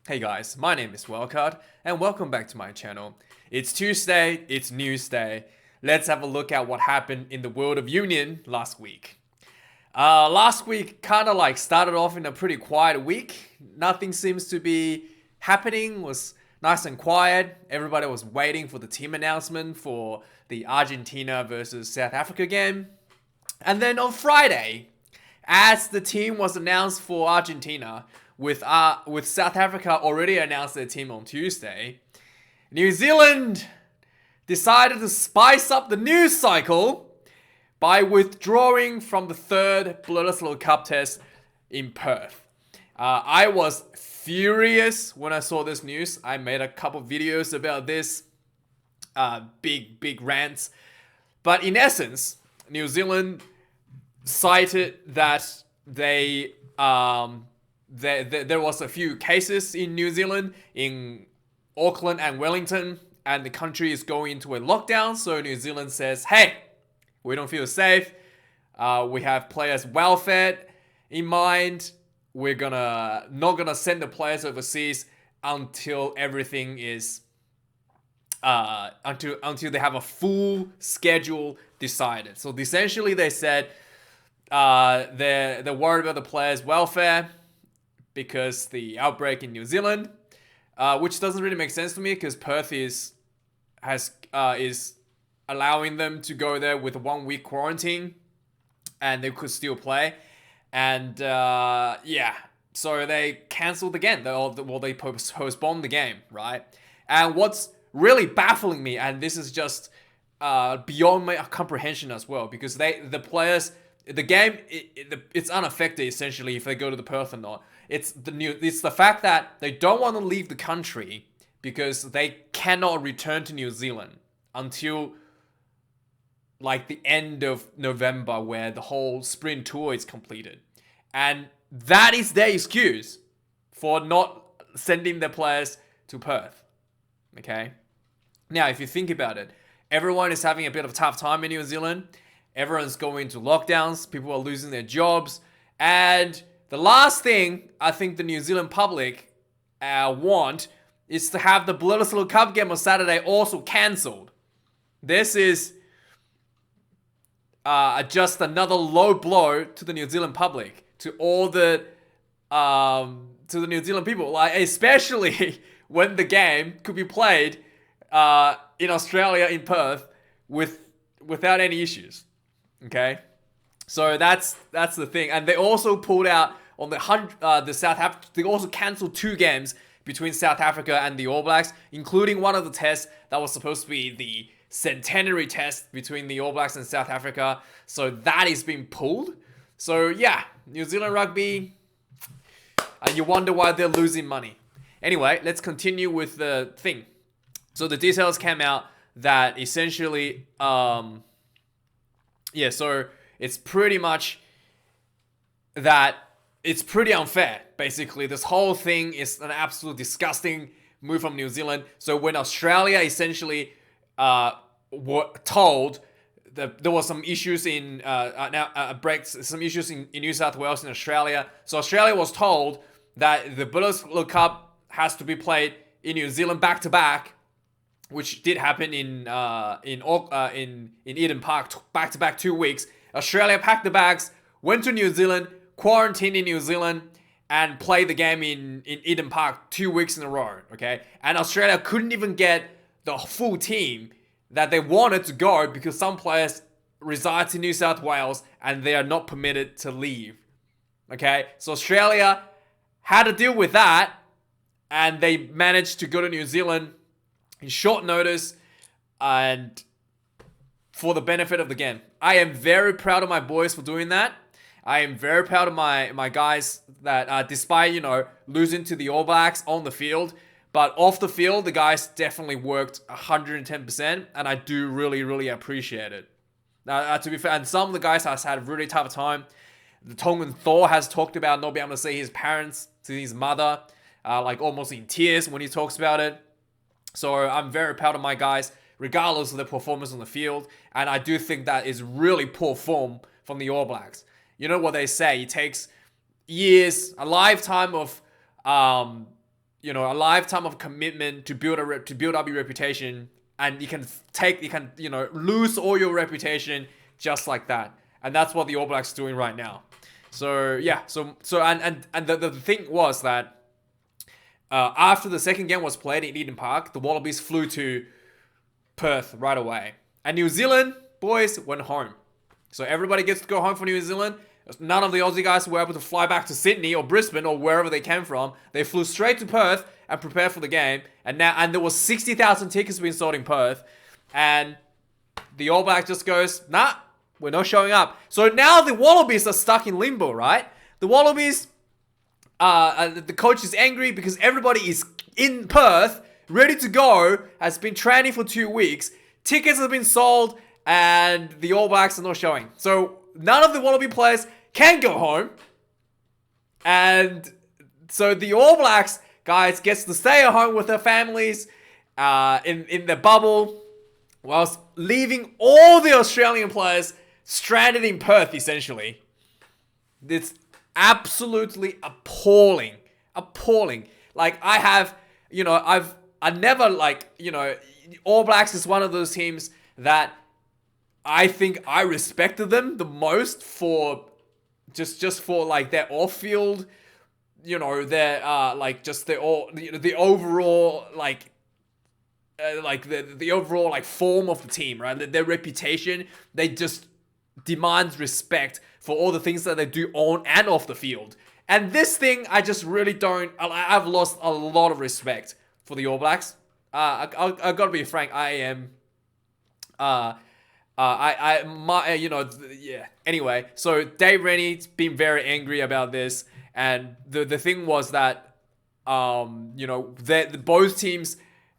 Hey guys, my name is Wildkard and welcome back to my channel. It's Tuesday, it's news day. Let's have a look at what happened in the world of union last week. Last week kind of like started off in a pretty quiet week. Nothing seems to be happening, was nice and quiet. Everybody was waiting for the team announcement for the Argentina versus South Africa game. And then on Friday, as the team was announced for Argentina, with South Africa already announced their team on Tuesday, New Zealand decided to spice up the news cycle by withdrawing from the third Bledisloe Cup test in Perth. I was furious when I saw this news. I made a couple videos about this, big rants. But in essence, New Zealand cited that there was a few cases in New Zealand, in Auckland and Wellington, and the country is going into a lockdown. So New Zealand says, hey, we don't feel safe. We have players' welfare in mind. We're not gonna send the players overseas until everything is until they have a full schedule decided. So essentially, they said they're worried about the players' welfare because the outbreak in New Zealand, which doesn't really make sense to me because Perth is allowing them to go there with a 1 week quarantine, and they could still play. And so they cancelled again. They postponed the game, right? And what's really baffling me, and this is just beyond my comprehension as well, because the game, it's unaffected essentially if they go to the Perth or not. It's the fact that they don't want to leave the country because they cannot return to New Zealand until like the end of November, where the whole spring tour is completed. And that is their excuse for not sending their players to Perth. Okay? Now, if you think about it, everyone is having a bit of a tough time in New Zealand. Everyone's going into lockdowns. People are losing their jobs. And the last thing I think the New Zealand public want is to have the Bledisloe Cup game on Saturday also cancelled. This is just another low blow to the New Zealand public, to all the New Zealand people, like especially when the game could be played in Australia, in Perth, without any issues. Okay, so that's the thing. And they also pulled out on the South Africa. They also cancelled 2 games between South Africa and the All Blacks, including one of the tests that was supposed to be the centenary test between the All Blacks and South Africa. So that is being pulled. So yeah, New Zealand Rugby, you wonder why they're losing money. Anyway, let's continue with the thing. So the details came out that essentially, so it's pretty much that it's pretty unfair. Basically, this whole thing is an absolute disgusting move from New Zealand. So when Australia essentially were told that there was some issues in some issues in New South Wales in Australia. So Australia was told that the Bledisloe Cup has to be played in New Zealand back to back, which did happen in Eden Park back to back 2 weeks. Australia packed the bags, went to New Zealand, quarantined in New Zealand, and played the game in Eden Park 2 weeks in a row. Okay, and Australia couldn't even get the full team that they wanted to go because some players reside in New South Wales and they are not permitted to leave. Okay, so Australia had to deal with that, and they managed to go to New Zealand in short notice and for the benefit of the game. I am very proud of my boys for doing that. I am very proud of my guys that despite, losing to the All Blacks on the field, but off the field, the guys definitely worked 110%, and I do really, really appreciate it. To be fair, and some of the guys has had a really tough time. The Tongan Thor has talked about not being able to see his parents, see his mother, like almost in tears when he talks about it. So I'm very proud of my guys, regardless of their performance on the field. And I do think that is really poor form from the All Blacks. You know what they say, it takes years, a lifetime of a lifetime of commitment to build up your reputation, and you can lose all your reputation just like that. And that's what the All Blacks are doing right now. So yeah, the thing was that after the second game was played in Eden Park, the Wallabies flew to Perth right away, and New Zealand boys went home. So everybody gets to go home for New Zealand. None of the Aussie guys were able to fly back to Sydney or Brisbane or wherever they came from. They flew straight to Perth and prepared for the game. And there was 60,000 tickets being sold in Perth, and the All Blacks just goes, nah, we're not showing up. So now the Wallabies are stuck in limbo, right? The Wallabies, the coach is angry because everybody is in Perth, ready to go, has been training for 2 weeks. Tickets have been sold, and the All Blacks are not showing. So none of the Wallaby players can go home. And so the All Blacks guys gets to stay at home with their families in the bubble, whilst leaving all the Australian players stranded in Perth, essentially. It's absolutely appalling. Appalling. Like, All Blacks is one of those teams that I think I respected them the most for just for like their off-field, their the overall the overall form of the team, right? Their reputation, they just demands respect for all the things that they do on and off the field. And this thing, I just really don't. I've lost a lot of respect for the All Blacks. I gotta be frank. I am. Anyway, so Dave Rennie's been very angry about this, and the thing was that, both teams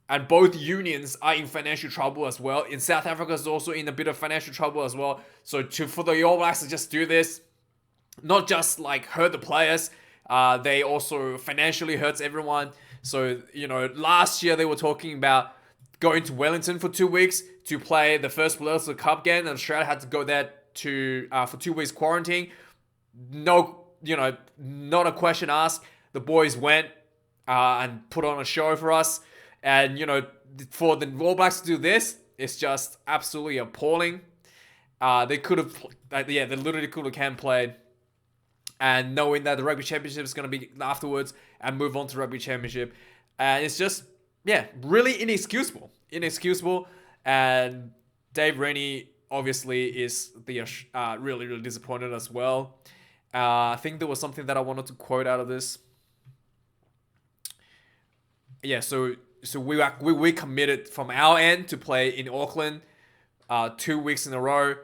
and both unions are in financial trouble as well. In South Africa is also in a bit of financial trouble as well. So for the All Blacks to just do this, not just hurt the players, they also financially hurts everyone. So, last year they were talking about going to Wellington for 2 weeks to play the first Bledisloe Cup game, and Australia had to go there for 2 weeks quarantine. No, not a question asked. The boys went and put on a show for us. And, for the All Blacks to do this, it's just absolutely appalling. They could have, they literally could have played. And knowing that the Rugby Championship is going to be afterwards and move on to Rugby Championship. And it's just, really inexcusable. Inexcusable. And Dave Rennie obviously is really, really disappointed as well. I think there was something that I wanted to quote out of this. Yeah, so we committed from our end to play in Auckland 2 weeks in a row,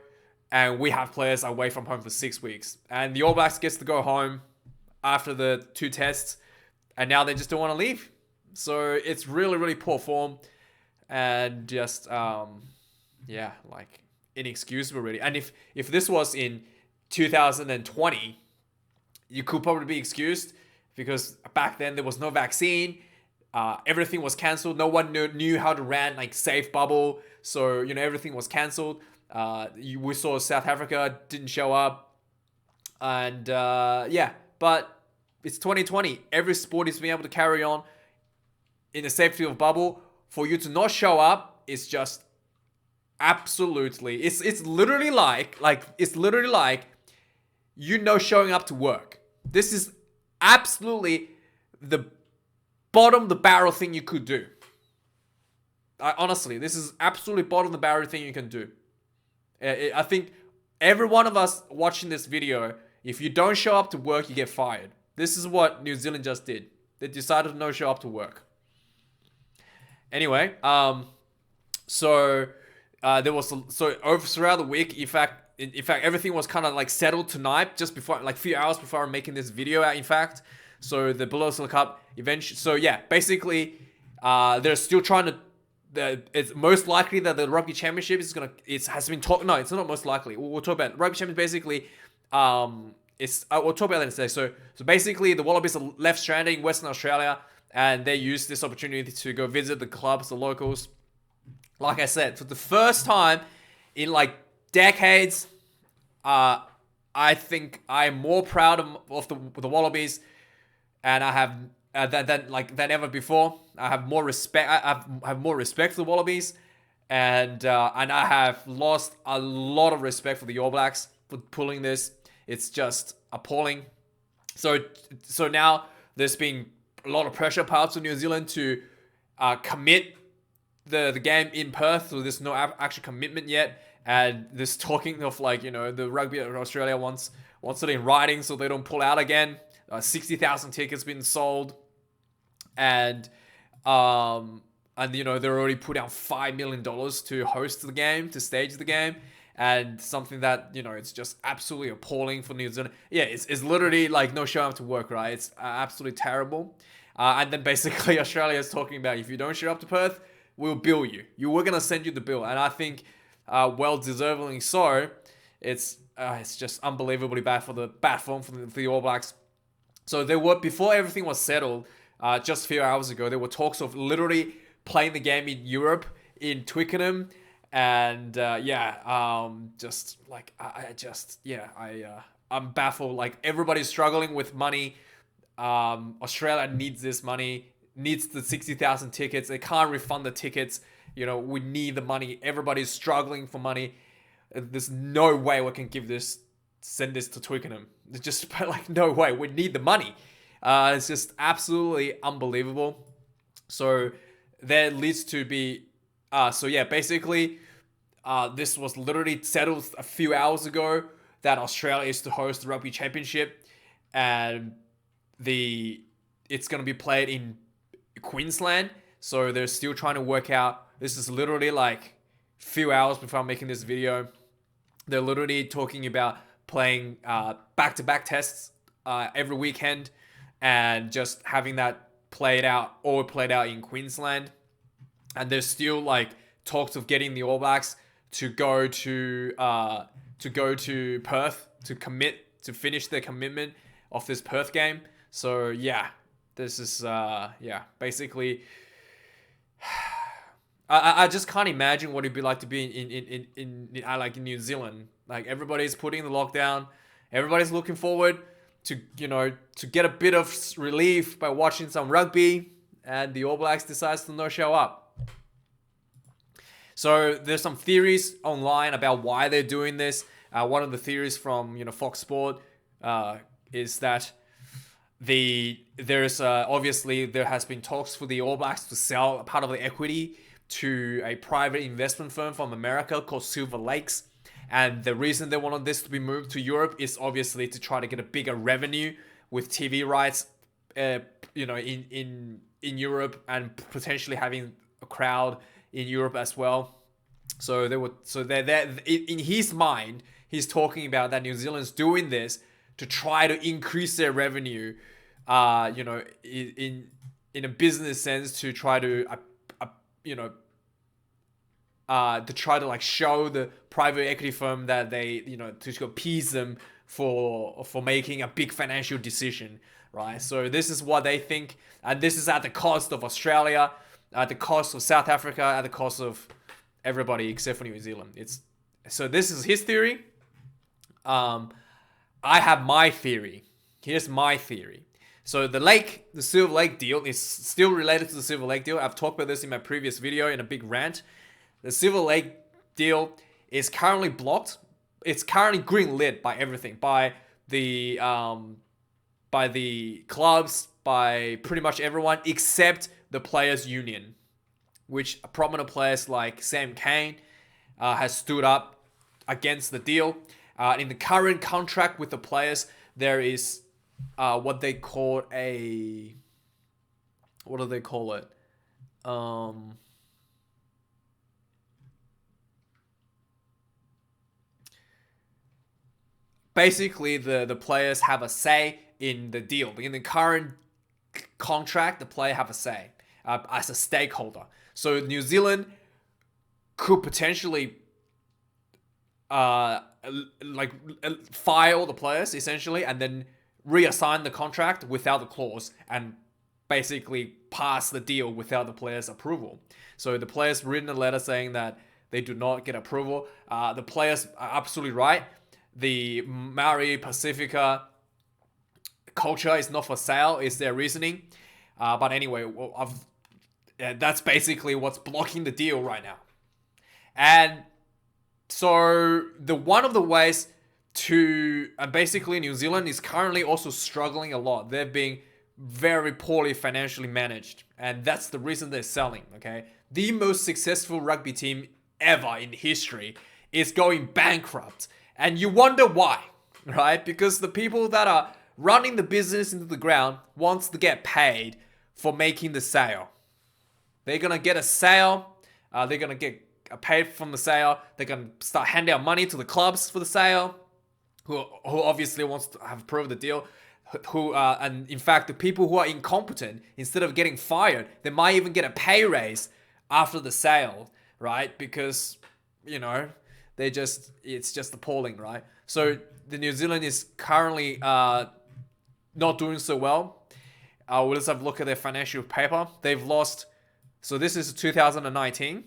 and we have players away from home for 6 weeks. And the All Blacks gets to go home after the 2 tests, and now they just don't want to leave. So it's really, really poor form, and just inexcusable really. And if this was in 2020, you could probably be excused, because back then there was no vaccine. Everything was cancelled. No one knew how to run safe bubble. So, everything was cancelled. We saw South Africa didn't show up. And, but it's 2020. Every sport is being able to carry on in a safety of bubble. For you to not show up is just absolutely, it's literally like showing up to work. This is absolutely the bottom of the barrel thing you could do. Honestly, this is absolutely bottom of the barrel thing you can do. I think every one of us watching this video, if you don't show up to work, you get fired. This is what New Zealand just did. They decided to not show up to work. Anyway, there was throughout the week. In fact, everything was kind of settled tonight, just before, a few hours before I'm making this video. In fact, so the Bledisloe Cup eventually. So yeah, basically, they're still trying to. It's most likely that the Rugby Championship is gonna. It has been talked. No, it's not most likely. We'll talk about Rugby Championship. Basically, we'll talk about that today. So basically, the Wallabies are left stranded in Western Australia, and they used this opportunity to go visit the clubs, the locals. Like I said, for the first time in decades, I think I am more proud of the Wallabies, and I have than ever before. I have more respect. I have more respect for the Wallabies, and I have lost a lot of respect for the All Blacks for pulling this. It's just appalling. So now there's been a lot of pressure perhaps on New Zealand to commit the game in Perth. So there's no actual commitment yet, and this talking of the Rugby Australia wants it in writing so they don't pull out again. 60,000 tickets been sold, and they're already put out $5 million to host the game, to stage the game, and something that it's just absolutely appalling for New Zealand. Yeah, it's literally like no show up to work, right? It's absolutely terrible. And then basically Australia is talking about, if you don't show up to Perth, we'll bill you. We're gonna send you the bill, and I think well deservedly so. It's just unbelievably bad form for the All Blacks. So there were, before everything was settled, just a few hours ago, there were talks of literally playing the game in Europe, in Twickenham, and I'm baffled. Like, everybody's struggling with money. Australia needs this money, needs the 60,000 tickets. They can't refund the tickets. We need the money. Everybody's struggling for money. There's no way we can send this to Twickenham. It's just no way. We need the money. It's just absolutely unbelievable. So there leads to be, basically, this was literally settled a few hours ago that Australia is to host the Rugby Championship, and it's going to be played in Queensland. So they're still trying to work out. This is literally like few hours before I'm making this video. They're literally talking about playing back-to-back tests every weekend, and just having that played out in Queensland. And there's still talks of getting the All Blacks to go to Perth to finish their commitment of this Perth game. So yeah, this is basically. I just can't imagine what it'd be like to be in New Zealand. Like, everybody's putting the lockdown, everybody's looking forward to get a bit of relief by watching some rugby, and the All Blacks decides to not show up. So there's some theories online about why they're doing this. One of the theories from Fox Sport is that obviously there has been talks for the All Blacks to sell a part of the equity to a private investment firm from America called Silver Lakes. And the reason they wanted this to be moved to Europe is obviously to try to get a bigger revenue with TV rights, in Europe, and potentially having a crowd in Europe as well. So they're in his mind, he's talking about that New Zealand's doing this to try to increase their revenue, in a business sense, to try to show the private equity firm that they, to appease them for making a big financial decision, right? So this is what they think, and this is at the cost of Australia, at the cost of South Africa, at the cost of everybody except for New Zealand. So this is his theory. I have my theory. Here's my theory. So the Silver Lake deal is still related to the Silver Lake deal. I've talked about this in my previous video in a big rant. The Silver Lake deal is currently blocked. It's currently green-lit by everything, by the clubs, by pretty much everyone except the players' union, which prominent players like Sam Cane has stood up against the deal. In the current contract with the players, there is what they call what do they call it? Basically, the players have a say in the deal. In the current contract, the player have a say as a stakeholder. So New Zealand could potentially fire all the players, essentially, and then reassign the contract without the clause, and basically pass the deal without the players' approval. So the players written a letter saying that they do not get approval. The players are absolutely right. The Maori Pacifica culture is not for sale, is their reasoning. But anyway, that's basically what's blocking the deal right now. And so one of the ways to basically New Zealand is currently also struggling a lot. They're being very poorly financially managed, and that's the reason they're selling. Okay, the most successful rugby team ever in history is going bankrupt, and you wonder why, right? Because the people that are running the business into the ground wants to get paid for making the sale. They're gonna get a sale. They're gonna get paid from the sale. They're gonna start handing out money to the clubs for the sale, who obviously wants to have approved the deal. And in fact, the people who are incompetent, instead of getting fired, they might even get a pay raise after the sale, right? Because it's just appalling, right? So the New Zealand is currently not doing so well. Let's have a look at their financial paper. They've lost. So this is 2019.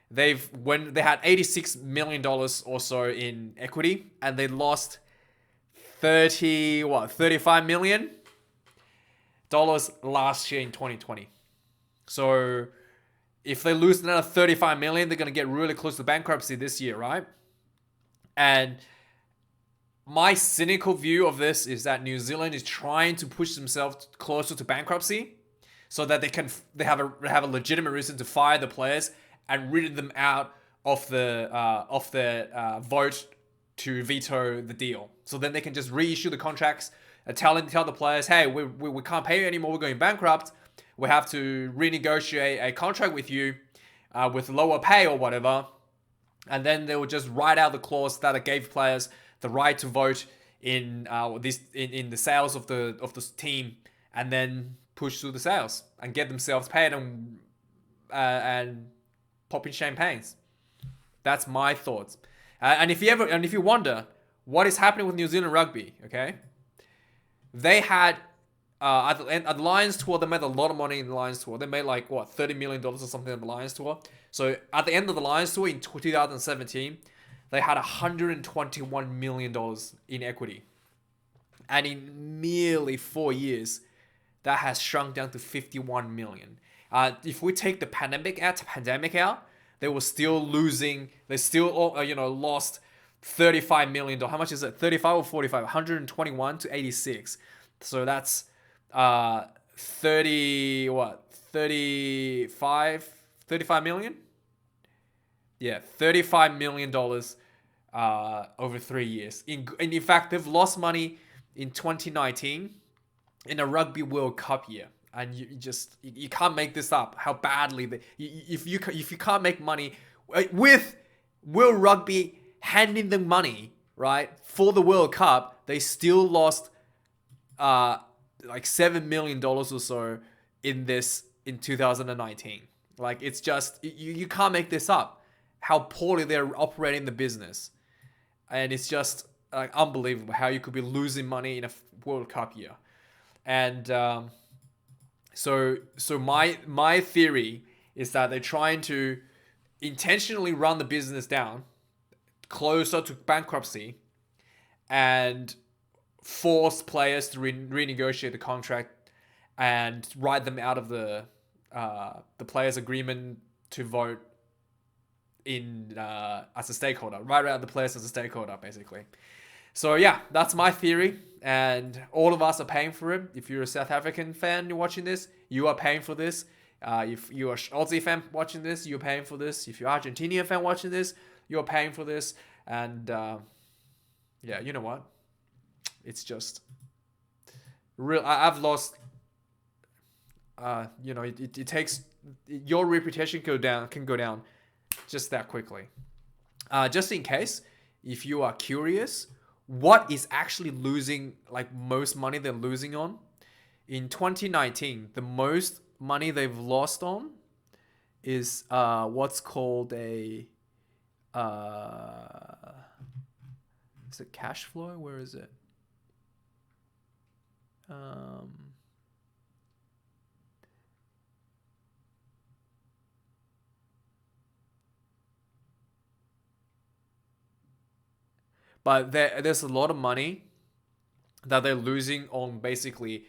They had $86 million or so in equity, and they lost $35 million last year in 2020. So if they lose another $35 million, they're going to get really close to bankruptcy this year, right? And my cynical view of this is that New Zealand is trying to push themselves closer to bankruptcy so that they have a legitimate reason to fire the players and rid them out of the vote to veto the deal. So then they can just reissue the contracts and tell the players, hey, we can't pay you anymore, we're going bankrupt. We have to renegotiate a contract with you with lower pay or whatever. And then they will just write out the clause that it gave players the right to vote in the sales of the team, and then push through the sales and get themselves paid and popping champagnes. That's my thoughts. And if you wonder what is happening with New Zealand Rugby, okay, they had at the Lions tour, they made a lot of money in the Lions tour. They made like $30 million or something in the Lions tour. So at the end of the Lions tour in 2017, they had $121 million in equity, and in merely 4 years, that has shrunk down to $51 million. If we take the pandemic out, they were still losing. They still lost $35 million. How much is it? 35 or 45? 121 to 86. So that's 35 million? Yeah, $35 million over 3 years. In fact, they've lost money in 2019 in a Rugby World Cup year. And you can't make this up. How badly if you can't make money with World Rugby handing them money, right, for the World Cup, they still lost like $7 million or so in 2019. Like, it's just you can't make this up. How poorly they're operating the business, and it's just unbelievable how you could be losing money in a World Cup year. And So my theory is that they're trying to intentionally run the business down closer to bankruptcy and force players to renegotiate the contract and write them out of the players' agreement to vote in as a stakeholder. Write out the players as a stakeholder, basically. So yeah, that's my theory, and all of us are paying for it. If you're a South African fan watching this, you are paying for this. If you're an Aussie fan watching this, you're paying for this. If you're an Argentinian fan watching this, you're paying for this. And yeah, you know what? It's just real. I've lost. It takes your reputation can go down just that quickly. Just in case, if you are curious, what is actually losing, like, most money they're losing on? In 2019, the most money they've lost on is what's called a is it cash flow? Where is it? But there's a lot of money that they're losing on basically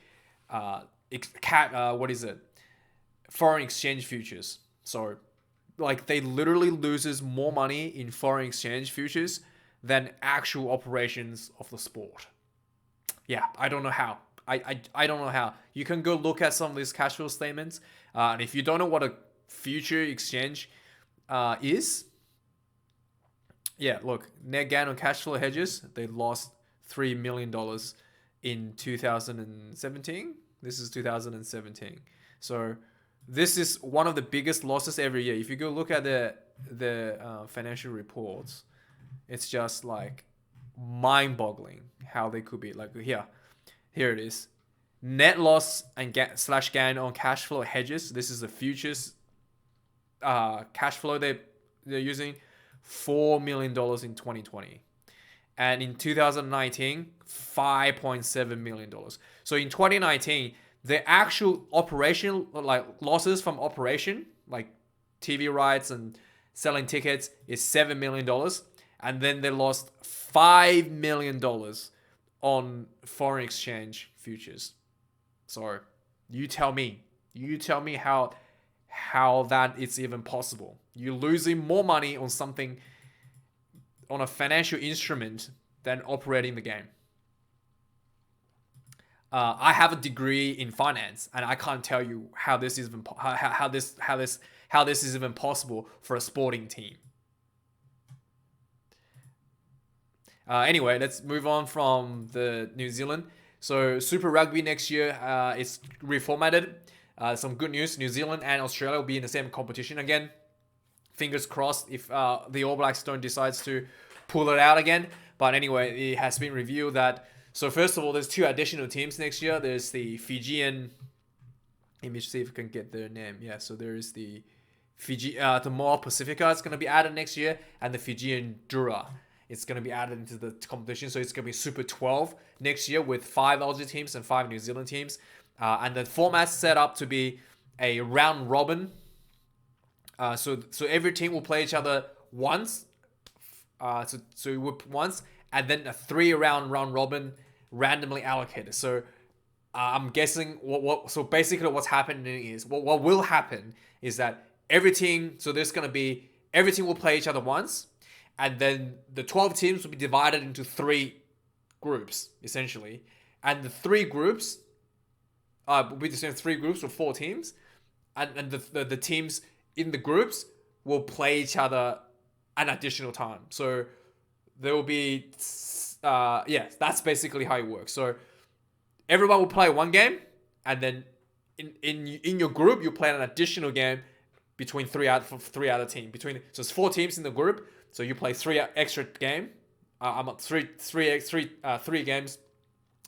what is it? Foreign exchange futures. So, like, they literally loses more money in foreign exchange futures than actual operations of the sport. Yeah, I don't know how. I don't know how. You can go look at some of these cash flow statements, and if you don't know what a future exchange is, yeah, look, net gain on cash flow hedges, they lost $3 million in 2017. This is 2017. So this is one of the biggest losses every year. If you go look at the financial reports, it's just like mind-boggling how they could be. Like here it is. Net loss and slash gain on cash flow hedges. This is the futures cash flow they're using. $4 million in 2020. And in 2019, $5.7 million. So in 2019, the actual operational, like losses from operation, like TV rights and selling tickets, is $7 million. And then they lost $5 million on foreign exchange futures. So you tell me how that is even possible. You're losing more money on something, on a financial instrument, than operating the game. I have a degree in finance, and I can't tell you how this is even how this is even possible for a sporting team. Anyway, let's move on from the New Zealand. So Super Rugby next year is reformatted. Some good news: New Zealand and Australia will be in the same competition again. Fingers crossed if the All Blacks don't decide to pull it out again. But anyway, it has been revealed that. So first of all, there's 2 additional teams next year. There's the Fijian. Let me see if I can get their name. Yeah, so there is the the Moa Pacifica. It's going to be added next year, and the Fijian Dura. It's going to be added into the competition. So it's going to be Super 12 next year with 5 Aussie teams and 5 New Zealand teams. And the format's set up to be a round robin. So every team will play each other once. Once, and then a 3-round round robin randomly allocated. So I'm guessing so basically what's happening is what will happen is that every team will play each other once, and then the 12 teams will be divided into 3 groups essentially, and the 3 groups will be the same 3 groups with 4 teams, and the teams in the groups will play each other an additional time. So there will be that's basically how it works. So everyone will play one game, and then in your group you play an additional game between 3 other teams. So it's 4 teams in the group, so you play 3 extra game. Three games.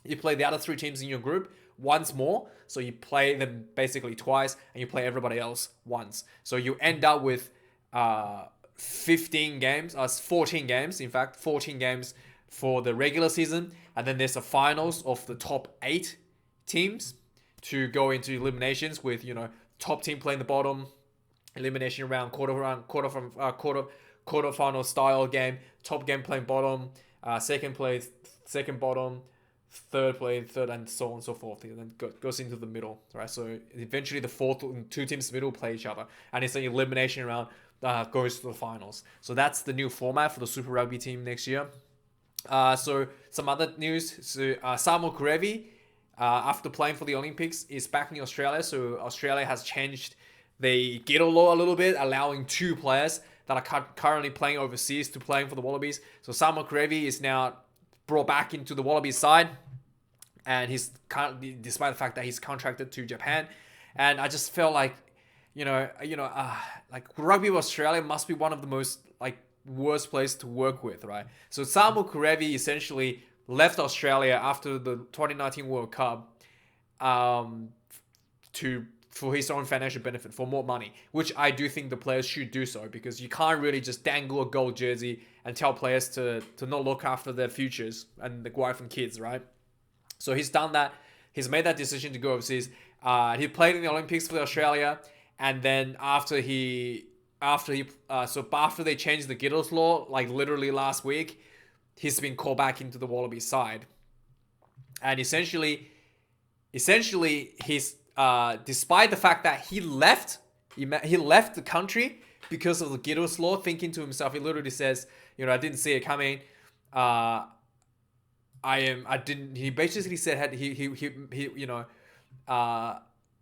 You play the other 3 teams in your group once more, so you play them basically twice, and you play everybody else once. So you end up with 14 games, in fact, 14 games for the regular season, and then there's the finals of the top 8 teams to go into eliminations with, top team playing the bottom, elimination round, quarterfinal style game, top game playing bottom, second bottom, third play, and so on and so forth. And then goes into the middle, right? So eventually the 2 teams middle play each other, and it's an elimination round goes to the finals. So that's the new format for the Super Rugby team next year. So some other news. So Samu Kerevi, after playing for the Olympics, is back in Australia. So Australia has changed the Ghetto law a little bit, allowing 2 players that are currently playing overseas to playing for the Wallabies. So Samu Kerevi is now brought back into the Wallabies side, and he's despite the fact that he's contracted to Japan. And I just felt like, like Rugby Australia must be one of the most worst place to work with, right? So Samu Kerevi essentially left Australia after the 2019 World Cup for his own financial benefit, for more money, which I do think the players should do so, because you can't really just dangle a gold jersey and tell players to not look after their futures and the wife and kids, right? So he's done that. He's made that decision to go overseas. He played in the Olympics for Australia, and then after they changed the Giddles law, literally last week, he's been called back into the Wallaby side. And essentially, essentially despite the fact that he left the country because of the Gittles law, thinking to himself, he literally says, I didn't see it coming. He basically said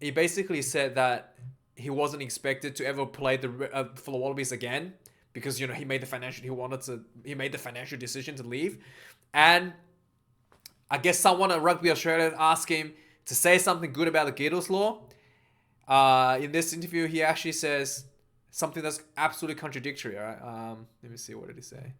he basically said that he wasn't expected to ever play for the Wallabies again because he made the financial decision to leave. And I guess someone at Rugby Australia asked him to say something good about the Gittles law. In this interview, he actually says something that's absolutely contradictory. All right, let me see, what did he say?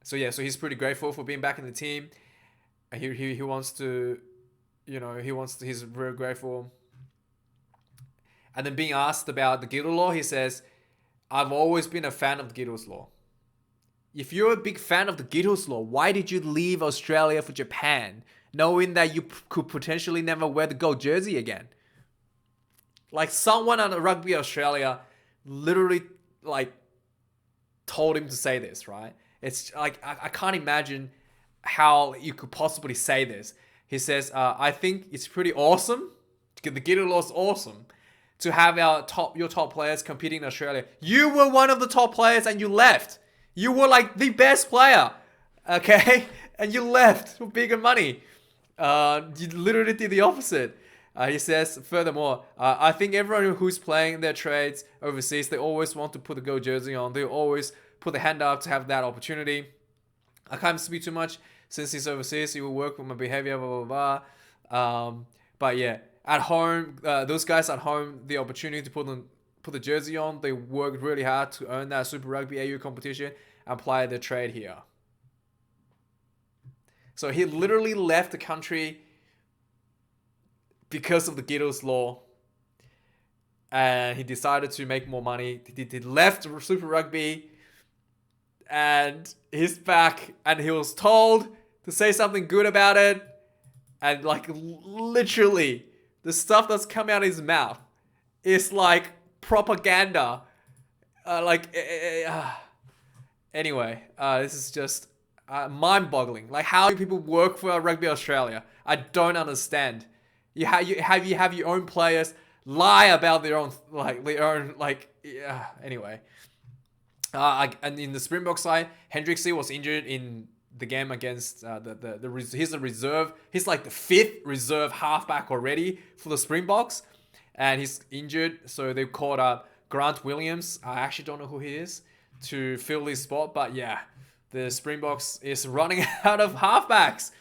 So he's pretty grateful for being back in the team. He wants to, he's very grateful. And then being asked about the Gittles law, he says, I've always been a fan of the Gittles law. If you're a big fan of the Gittles law, why did you leave Australia for Japan, knowing that you could potentially never wear the gold jersey again? Like, someone on Rugby Australia literally, told him to say this, right? It's like, I can't imagine how you could possibly say this. He says, I think it's pretty awesome. The Gittles law is awesome to have your top players competing in Australia. You were one of the top players and you left. You were like the best player, okay? And you left for bigger money. You literally did the opposite. He says, furthermore, I think everyone who's playing their trades overseas, they always want to put the gold jersey on. They always put the hand up to have that opportunity. I can't speak too much since he's overseas. He will work with my behavior, blah, blah, blah. But yeah, at home, those guys at home, the opportunity to put the jersey on, they worked really hard to earn that Super Rugby AU competition and apply their trade here. So he literally left the country because of the Gittles law, and he decided to make more money. He left Super Rugby, and he's back, and he was told to say something good about it, and literally the stuff that's coming out of his mouth is like propaganda. Anyway, this is just mind-boggling. Like, how do people work for Rugby Australia? I don't understand. You have your own players lie about their own anyway. And in the Springboks side, Hendricksy was injured in the game against he's a reserve. He's like the 5th reserve halfback already for the Springboks, and he's injured. So they called up Grant Williams. I actually don't know who he is to fill his spot, but yeah, the Springboks is running out of halfbacks.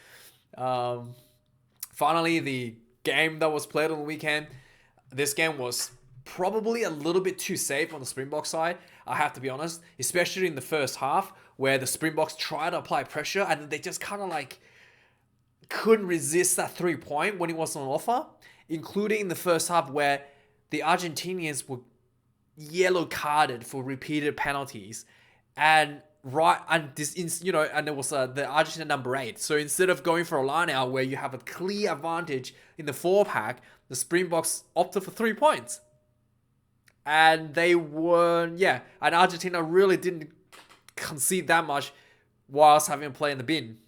Finally, the game that was played on the weekend, this game was probably a little bit too safe on the Springbok side, I have to be honest, especially in the first half where the Springboks tried to apply pressure and they just kind of couldn't resist that 3-point when it was on offer, including in the first half where the Argentinians were yellow carded for repeated penalties, and there was the Argentina number 8. So instead of going for a line out where you have a clear advantage in the 4-pack, the Springboks opted for 3 points. And and Argentina really didn't concede that much whilst having a play in the bin.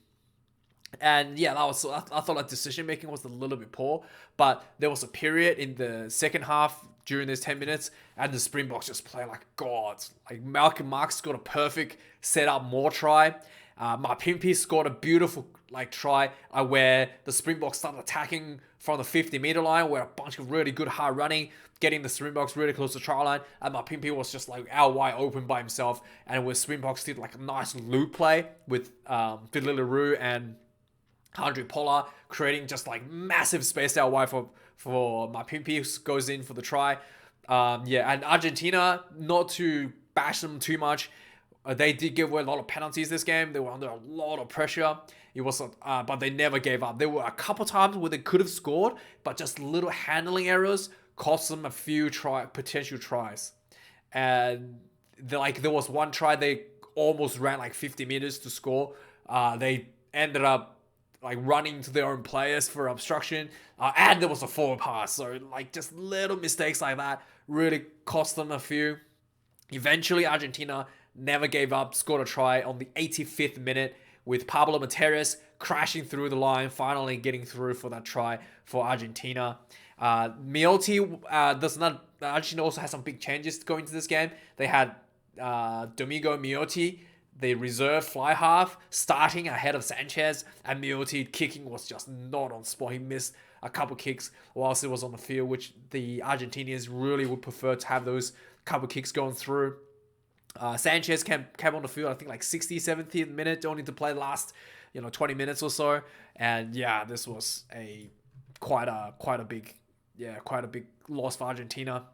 And yeah, I thought that decision making was a little bit poor, but there was a period in the second half during those 10 minutes, and the Springboks just play like gods. Like, Malcolm Marx scored a perfect set-up more try. Mapimpi scored a beautiful try where the Springboks started attacking from the 50-meter line, where a bunch of really good hard running, getting the Springboks really close to the try line, and Mapimpi was just out wide open by himself, and where Springboks did a nice loop play with Fiddler and Andre Pollard, creating just massive space out wide for Mapimpi, goes in for the try. And Argentina, not to bash them too much, they did give away a lot of penalties this game. They were under a lot of pressure. It was, but they never gave up. There were a couple times where they could have scored, but just little handling errors cost them a few potential tries. And there was one try they almost ran 50 meters to score. They ended up running to their own players for obstruction, and there was a forward pass. So just little mistakes like that really cost them a few. Eventually, Argentina never gave up, scored a try on the 85th minute with Pablo Materes crashing through the line, finally getting through for that try for Argentina. Miotti Argentina also has some big changes going into this game. They had Domingo Miotti, the reserve fly half, starting ahead of Sanchez, and Miotti kicking was just not on spot. He missed a couple kicks whilst he was on the field, which the Argentinians really would prefer to have those couple kicks going through. Sanchez came on the field, I think like 60th, 70th minute, only to play the last 20 minutes or so. And yeah, this was quite a big loss for Argentina.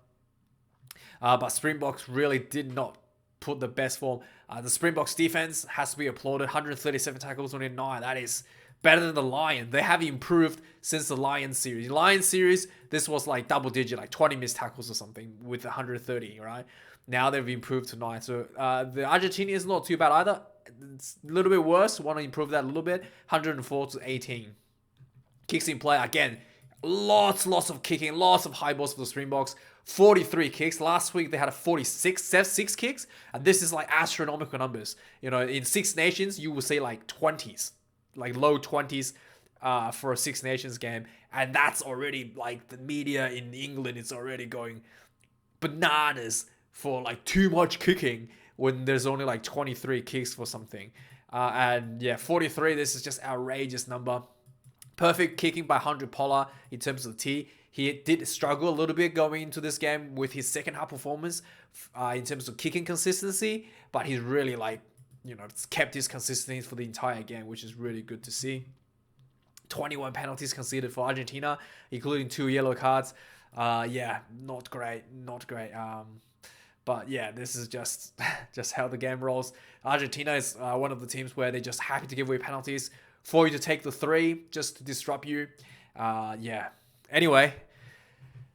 But Springboks really did not put the best form. The Springboks defense has to be applauded. 137 tackles, only 9. That is better than the Lion. They have improved since the Lion series. Lion series, this was like double digit, like 20 missed tackles or something with 130, right? Now they've improved to 9. So the Argentina is not too bad either. It's a little bit worse. Want to improve that a little bit. 104 to 18. Kicks in play again. Lots of kicking, lots of high balls for the Springboks. 43 kicks. Last week they had a 6 kicks, and this is like astronomical numbers. In Six Nations you would say like 20s, like low 20s for a Six Nations game, and that's already like the media in England is already going bananas for like too much kicking when there's only like 23 kicks for something. And yeah, 43, this is just outrageous number. Perfect kicking by 100 Pollard in terms of the T. He did struggle a little bit going into this game with his second half performance in terms of kicking consistency, but he's really kept his consistency for the entire game, which is really good to see. 21 penalties conceded for Argentina, including 2 yellow cards. Yeah, not great. But yeah, this is just how the game rolls. Argentina is one of the teams where they're just happy to give away penalties for you to take the 3 just to disrupt you. Yeah. Anyway,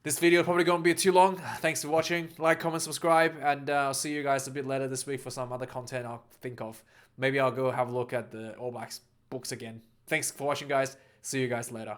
this video is probably going to be too long. Thanks for watching. Like, comment, subscribe, and I'll see you guys a bit later this week for some other content I'll think of. Maybe I'll go have a look at the All Blacks books again. Thanks for watching, guys. See you guys later.